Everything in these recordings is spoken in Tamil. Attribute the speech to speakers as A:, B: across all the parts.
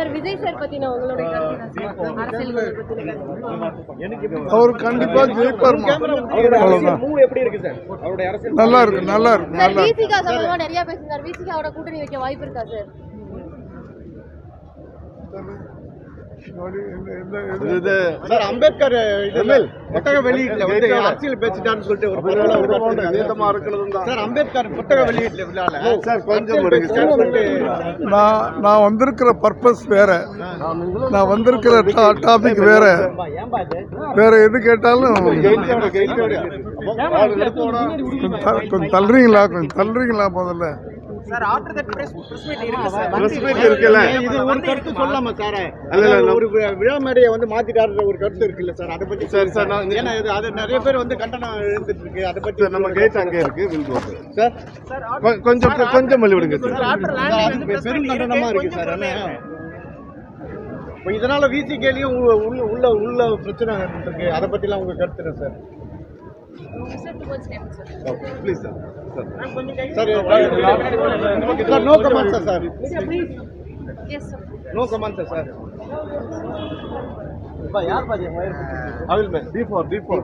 A: சார் விஜய் சார் பத்தின உங்களுடைய அரசியல்
B: அவர் கண்டிப்பா ஜெயிப்பார். நல்லா இருக்கு, நல்லா இருக்கு, நல்லா இருக்கு.
A: விசிகா சம்பந்தமா நிறைய பேசினார். விசிகாவோட கூட்டணி வைக்க வாய்ப்பு இருக்கா சார்?
C: அம்பேத்கர் புத்தக வெளியீட்டுல வந்து அரசியல் பேசிட்டான்னு சொல்லிட்டு ஒரு நீளமா இருக்கிறது சார். அம்பேத்கர் புத்தக வெளியீட்டுல சார் கொஞ்சம்
B: நான் வந்திருக்கிற பர்பஸ் வேற, நான் வந்திருக்கிற டாபிக் வேற. வேற எது கேட்டாலும் கொஞ்சம் தள்ளுறீங்களா முதல்ல?
C: Sir after that press meet இருக்குல்ல, இது ஒரு கருத்து சொல்லலாமா சார்? ஒரு விழா மேடையை வந்து மாத்திட்டாருன்ற ஒரு கருத்து இருக்குல்ல சார், அதை பத்தி சார் ஏன்னா அது நிறைய பேர் வந்து கண்டனம் எழுந்துட்டு இருக்கு. அதை பத்தி நம்ம கேட் அங்கே இருக்கு சார். கொஞ்சம் மல்லி விடுங்க சார். பெரும் கண்டனமா இருக்கு சார். இப்போ இதனால விசிகேலையும் உள்ள பிரச்சனை இருக்கு. அதை பத்திலாம் உங்க கருத்து sir? Please, sir. Sir, no comments, sir.
A: Yes, sir.
C: No comments, sir. I will make D4.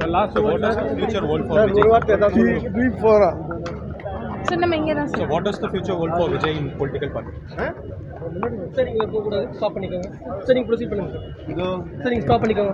D: The last what does the future hold for Vijay?
A: Sir, நம்ம இங்க தான்
D: So what does the future hold for Vijay in political party?
E: Sir நீங்க போக கூடாது, ஸ்டாப் பண்ணிக்கோங்க. சார் நீங்க ப்ரொசீட் பண்ணுங்க சார். நீங்க ஸ்டாப் பண்ணிக்கோங்க.